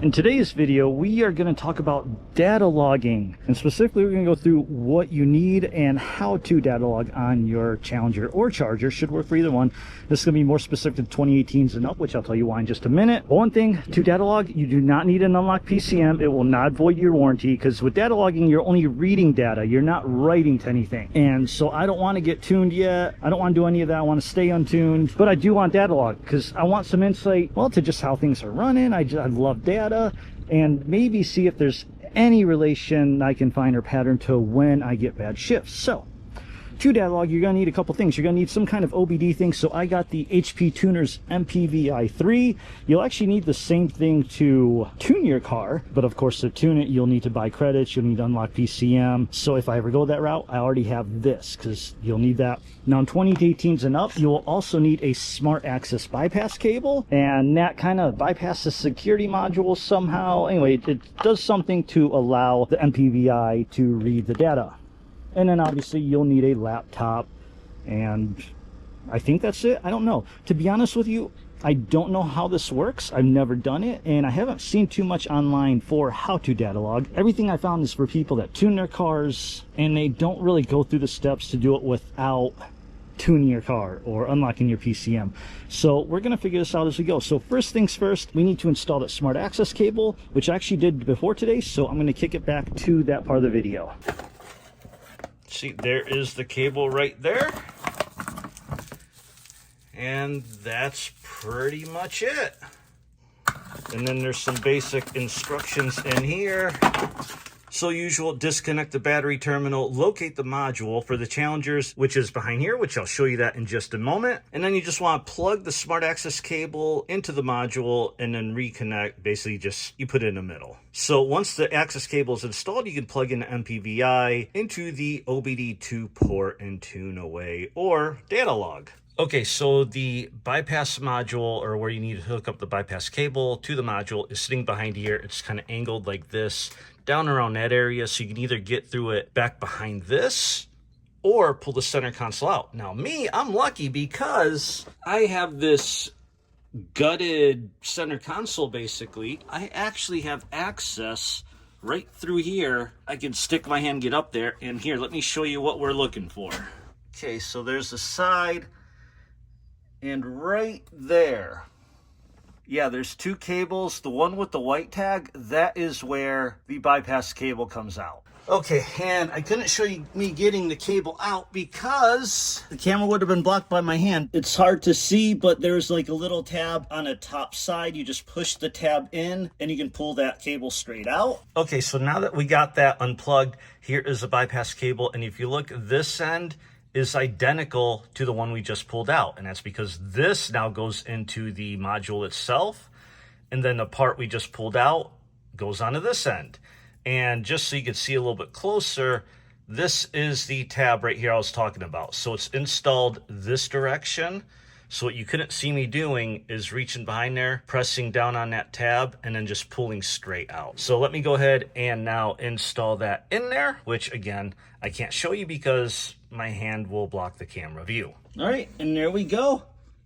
In today's video, we are going to talk about data logging, and specifically we're going to go through what you need and how to data log on your Challenger or Charger. Should work for either one. This is going to be more specific to 2018s and up, which I'll tell you why in just a minute. One thing to data log, you do not need an unlocked PCM. It will not void your warranty, because with data logging, you're only reading data. You're not writing to anything. And so I don't want to get tuned yet. I don't want to do any of that. I want to stay untuned, but I do want data log because I want some insight, well, to just how things are running. I love data. And maybe see if there's any relation I can find or pattern to when I get bad shifts. So to data log, you're going to need a couple things. You're going to need some kind of OBD thing. So I got the HP Tuner's MPVI3. You'll actually need the same thing to tune your car, but of course to tune it you'll need to buy credits, you'll need to unlock PCM. So if I ever go that route, I already have this because you'll need that. Now in 2018s and up, you'll also need a smart access bypass cable, and that kind of bypasses security module somehow. Anyway, it does something to allow the MPVI to read the data. And then obviously you'll need a laptop, and I think that's it. I don't know. To be honest with you, I don't know how this works. I've never done it, and I haven't seen too much online for how to data log. Everything I found is for people that tune their cars, and they don't really go through the steps to do it without tuning your car or unlocking your PCM. So we're going to figure this out as we go. So first things first, we need to install that smart access cable, which I actually did before today. So I'm going to kick it back to that part of the video. See, there is the cable right there. And that's pretty much it. And then there's some basic instructions in here. So usual, disconnect the battery terminal, locate the module for the Challengers, which is behind here, which I'll show you that in just a moment. And then you just want to plug the smart access cable into the module and then reconnect. Basically just, you put it in the middle. So once the access cable is installed, you can plug in the MPVI into the OBD2 port and tune away or data log. Okay, so the bypass module, or where you need to hook up the bypass cable to the module, is sitting behind here. It's kind of angled like this, down around that area, so you can either get through it back behind this or pull the center console out. Now me, I'm lucky because I have this gutted center console basically. I actually have access right through here. I can stick my hand, get up there, and here, let me show you what we're looking for. Okay, so there's the side, and right there, yeah, there's two cables. The one with the white tag, that is where the bypass cable comes out. Okay, and I couldn't show you me getting the cable out because the camera would have been blocked by my hand. It's hard to see, but there's like a little tab on the top side. You just push the tab in and you can pull that cable straight out. Okay, so now that we got that unplugged, here is the bypass cable. And if you look, this end is identical to the one we just pulled out, and that's because this now goes into the module itself, and then the part we just pulled out goes onto this end. And just so you can see a little bit closer, this is the tab right here I was talking about. So it's installed this direction. So what you couldn't see me doing is reaching behind there, pressing down on that tab, and then just pulling straight out. So let me go ahead and now install that in there, which again, I can't show you because my hand will block the camera view. All right, and there we go.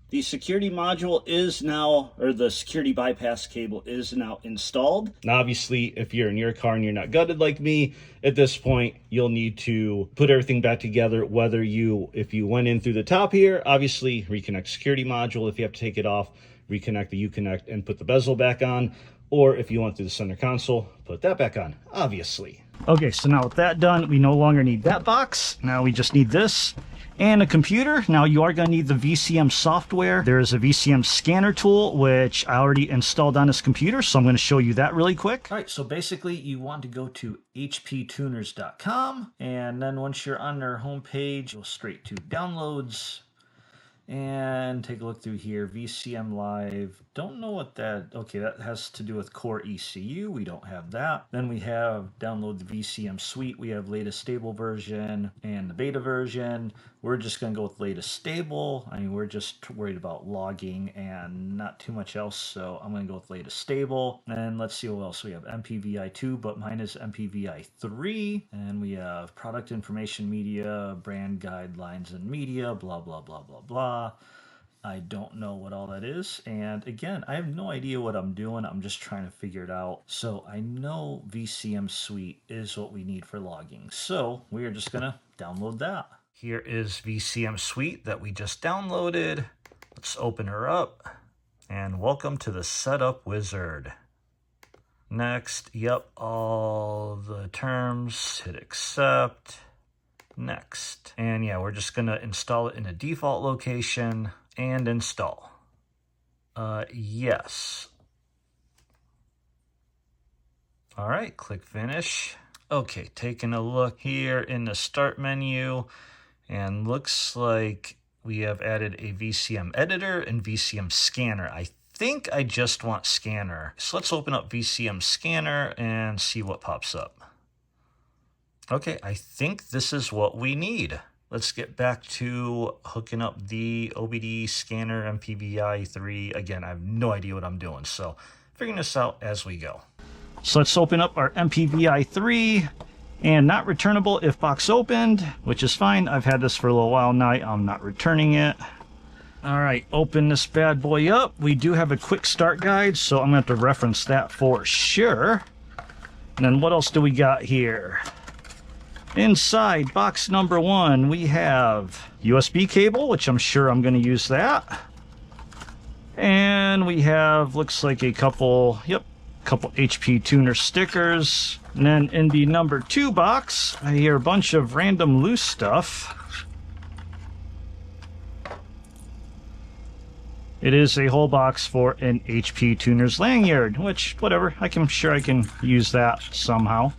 The security module is now, or the security bypass cable is now installed. Now, obviously, if you're in your car and you're not gutted like me, at this point, you'll need to put everything back together. Whether if you went in through the top here, obviously reconnect security module. If you have to take it off, reconnect the Uconnect and put the bezel back on. Or if you went through the center console, put that back on, obviously. Okay, so now with that done, we no longer need that box. Now we just need this and a computer. Now you are going to need the VCM software. There is a VCM scanner tool, which I already installed on this computer, so I'm going to show you that really quick. All right, so basically you want to go to hptuners.com, and then once you're on their homepage, go straight to downloads, and take a look through here. VCM Live, don't know what that, okay, that has to do with core ECU. We don't have that. Then we have download the VCM suite. We have latest stable version and the beta version. We're just going to go with latest stable. I mean, we're just worried about logging and not too much else, so I'm going to go with latest stable. And let's see what else we have. MPVI2, but mine is MPVI3. And we have product information media, brand guidelines and media, blah, blah, blah, blah, blah. I don't know what all that is. And again, I have no idea what I'm doing. I'm just trying to figure it out. So I know VCM Suite is what we need for logging. So we are just going to download that. Here is VCM Suite that we just downloaded. Let's open her up. And welcome to the setup wizard. Next, yep, all the terms, hit accept. Next. And yeah, we're just going to install it in a default location. And install. Yes. All right, click finish. Okay, taking a look here in the start menu, and looks like we have added a VCM editor and VCM scanner. I think I just want scanner. So let's open up VCM scanner and see what pops up. Okay, I think this is what we need. Let's get back to hooking up the OBD scanner MPVI3. Again, I have no idea what I'm doing, so figuring this out as we go. So let's open up our MPVI3, and not returnable if box opened, which is fine. I've had this for a little while now. I'm not returning it. All right, open this bad boy up. We do have a quick start guide, so I'm going to have to reference that for sure. And then what else do we got here? Inside box number 1, we have USB cable, which I'm sure I'm going to use that. And we have, looks like a couple HP tuner stickers. And then in the number 2 box, I hear a bunch of random loose stuff. It is a whole box for an HP tuner's lanyard, which, whatever, I'm sure I can use that somehow.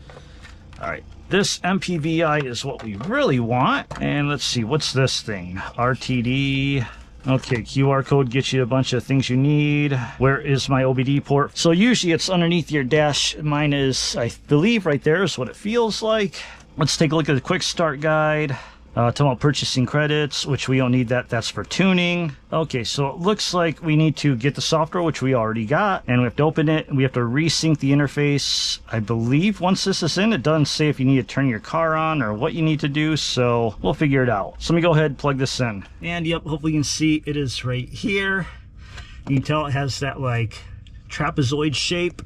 All right. This MPVI is what we really want. And let's see, what's this thing? RTD. Okay, QR code gets you a bunch of things you need. Where is my OBD port? So usually it's underneath your dash. Mine is, I believe, right there is what it feels like. Let's take a look at the quick start guide. Talking about purchasing credits, which we don't need that. That's for tuning. Okay, so it looks like we need to get the software, which we already got, and we have to open it, and we have to resync the interface. I believe once this is in, it doesn't say if you need to turn your car on or what you need to do, so we'll figure it out. So let me go ahead and plug this in. And yep, hopefully you can see it is right here. You can tell it has that like trapezoid shape.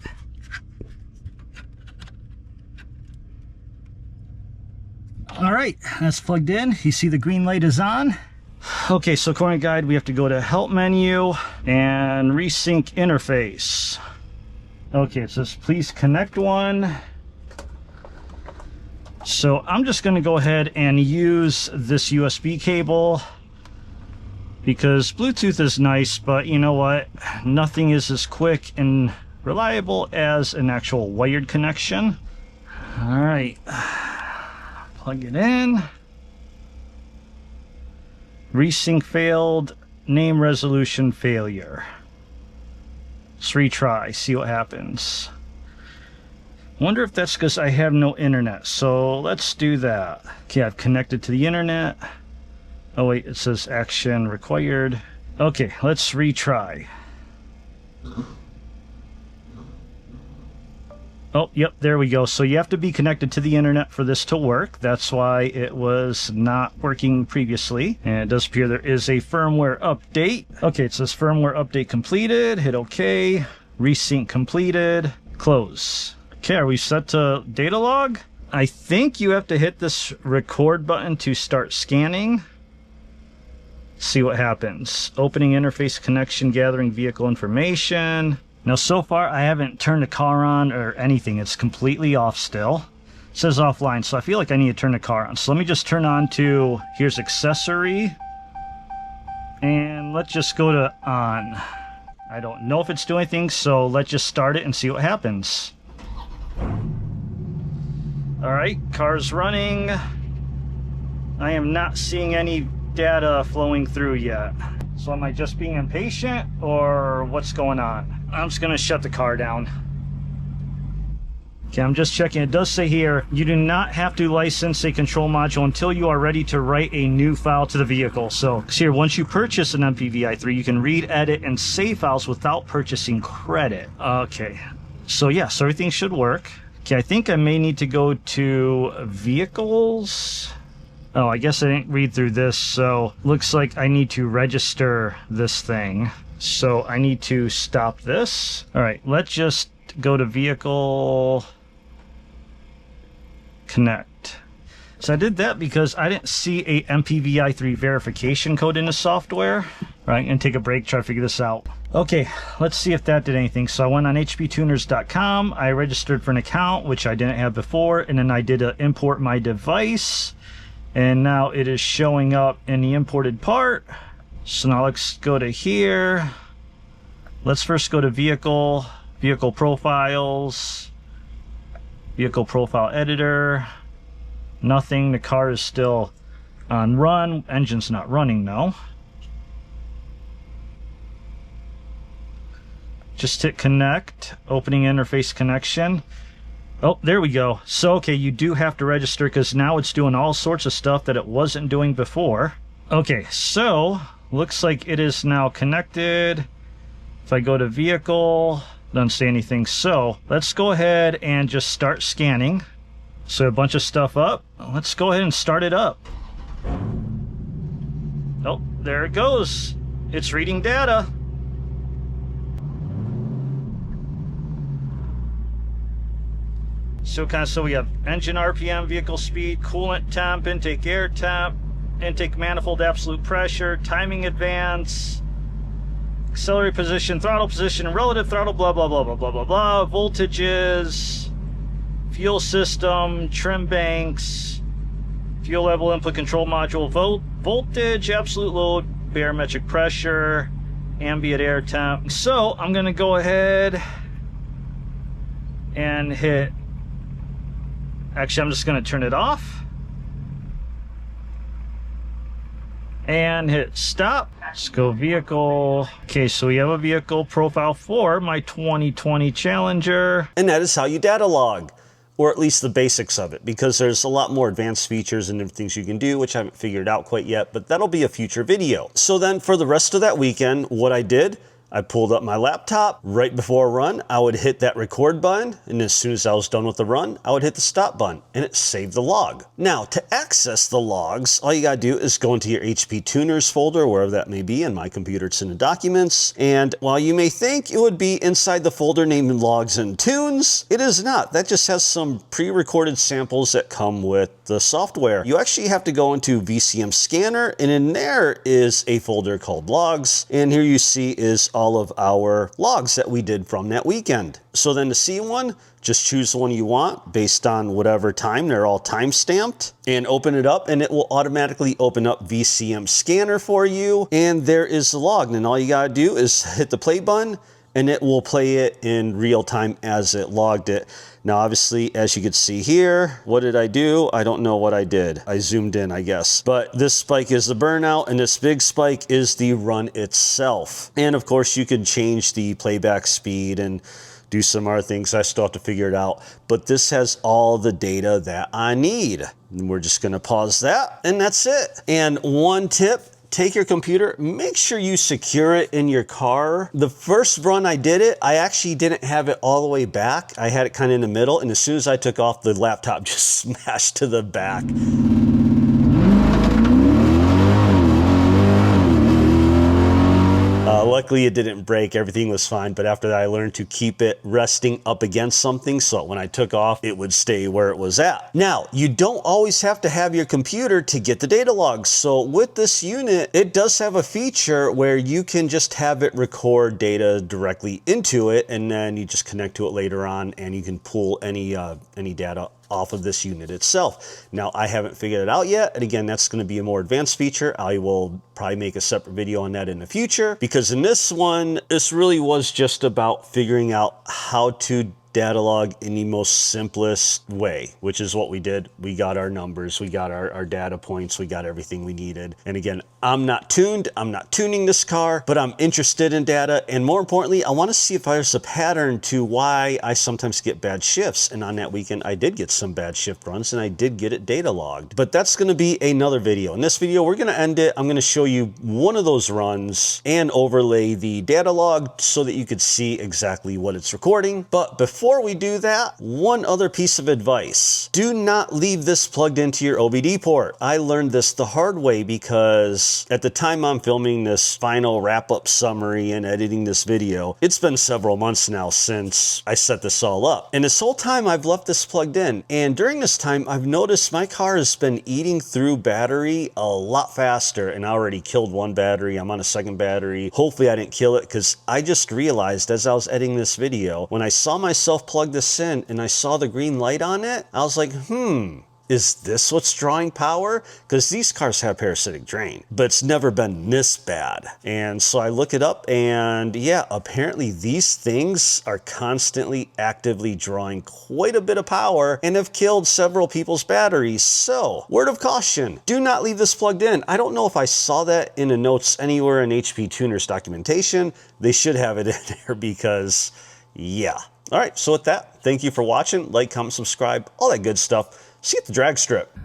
All right, that's plugged in. You see the green light is on. Okay, so according to guide, we have to go to help menu and resync interface. Okay, it says please connect one. So I'm just going to go ahead and use this USB cable because Bluetooth is nice, but you know what? Nothing is as quick and reliable as an actual wired connection. All right. Plug it in. Resync failed. Name resolution failure. Let's retry. See what happens. Wonder if that's because I have no internet. So let's do that. Okay, I've connected to the internet. Oh wait, it says action required. Okay, let's retry. Oh, yep, there we go. So you have to be connected to the internet for this to work. That's why it was not working previously. And it does appear there is a firmware update. Okay, it says firmware update completed. Hit OK. Resync completed. Close. Okay, are we set to data log? I think you have to hit this record button to start scanning. See what happens. Opening interface connection, gathering vehicle information. Now, so far, I haven't turned the car on or anything. It's completely off still. It says offline, so I feel like I need to turn the car on. So let me just turn on to, here's accessory. And let's just go to on. I don't know if it's doing anything, so let's just start it and see what happens. All right, car's running. I am not seeing any data flowing through yet. So am I just being impatient or what's going on? I'm just going to shut the car down. Okay, I'm just checking. It does say here, you do not have to license a control module until you are ready to write a new file to the vehicle. So here, once you purchase an MPVI3, you can read, edit, and save files without purchasing credit. Okay, so yeah, so everything should work. Okay, I think I may need to go to vehicles. Oh, I guess I didn't read through this, so looks like I need to register this thing. So I need to stop this. All right, let's just go to vehicle connect. So I did that because I didn't see a MPVI3 verification code in the software. All right, I'm gonna take a break, try to figure this out. Okay, let's see if that did anything. So I went on hptuners.com, I registered for an account, which I didn't have before, and then I did import my device, and now it is showing up in the imported part. So now let's go to here. Let's first go to vehicle profiles, vehicle profile editor. Nothing, the car is still on run, engine's not running though. Just hit connect, opening interface connection. Oh, there we go. So, okay, you do have to register because now it's doing all sorts of stuff that it wasn't doing before. Okay, so looks like it is now connected. If I go to vehicle, doesn't say anything. So let's go ahead and just start scanning. So a bunch of stuff up. Let's go ahead and start it up. Oh, there it goes. It's reading data. So we have engine RPM, vehicle speed, coolant temp, intake air temp, intake manifold absolute pressure, timing advance, accelerator position, throttle position, relative throttle, blah, blah, blah, blah, blah, blah, blah, voltages, fuel system, trim banks, fuel level input control module, voltage, absolute load, barometric pressure, ambient air temp. So I'm going to go ahead and hit, actually I'm just going to turn it off and hit stop. Let's go vehicle. Okay, so we have a vehicle profile for my 2020 Challenger. And that is how you data log, or at least the basics of it, because there's a lot more advanced features and different things you can do, which I haven't figured out quite yet, but that'll be a future video. So then for the rest of that weekend, what I did, I pulled up my laptop. Right before a run, I would hit that record button, and as soon as I was done with the run, I would hit the stop button, and it saved the log. Now, to access the logs, all you gotta do is go into your HP Tuners folder, wherever that may be. In my computer, it's in the documents. And while you may think it would be inside the folder named Logs and Tunes, it is not. That just has some pre-recorded samples that come with the software. You actually have to go into VCM Scanner, and in there is a folder called Logs. And here you see is all of our logs that we did from that weekend. So then to see one, just choose the one you want based on whatever time. They're all time stamped, and open it up, and it will automatically open up VCM Scanner for you. And there is the log. And all you gotta do is hit the play button, and it will play it in real time as it logged it. Now, obviously, as you can see here, what did I do? I don't know what I did. I zoomed in, I guess. But this spike is the burnout, and this big spike is the run itself. And of course, you can change the playback speed and do some other things. I still have to figure it out. But this has all the data that I need. And we're just gonna pause that, and that's it. And one tip, take your computer, make sure you secure it in your car. The first run I did it, I actually didn't have it all the way back. I had it kind of in the middle, and as soon as I took off, the laptop just smashed to the back. Luckily it didn't break, everything was fine, but after that I learned to keep it resting up against something so when I took off it would stay where it was at. Now, you don't always have to have your computer to get the data logs, so with this unit it does have a feature where you can just have it record data directly into it, and then you just connect to it later on and you can pull any data off of this unit itself. Now, I haven't figured it out yet, and again, that's going to be a more advanced feature. I will probably make a separate video on that in the future, because in this one, this really was just about figuring out how to data log in the most simplest way, which is what we did. We got our numbers, we got our data points, we got everything we needed. And again, I'm not tuned, I'm not tuning this car, but I'm interested in data. And more importantly, I want to see if there's a pattern to why I sometimes get bad shifts. And on that weekend, I did get some bad shift runs, and I did get it data logged. But that's going to be another video. In this video, we're going to end it. I'm going to show you one of those runs and overlay the data log so that you could see exactly what it's recording. But before before we do that, one other piece of advice. Do not leave this plugged into your OBD port. I learned this the hard way because at the time I'm filming this final wrap-up summary and editing this video, it's been several months now since I set this all up. And this whole time I've left this plugged in. And during this time, I've noticed my car has been eating through battery a lot faster, and I already killed one battery. I'm on a second battery. Hopefully I didn't kill it, because I just realized as I was editing this video, when I saw myself plug this in and I saw the green light on it, I was like, is this what's drawing power? Because these cars have parasitic drain, but it's never been this bad. And so I look it up, and yeah, apparently these things are constantly actively drawing quite a bit of power and have killed several people's batteries. So, word of caution, do not leave this plugged in. I don't know if I saw that in the notes anywhere in HP Tuner's documentation. They should have it in there because, yeah. All right, so with that, thank you for watching. Like, comment, subscribe, all that good stuff. See you at the drag strip.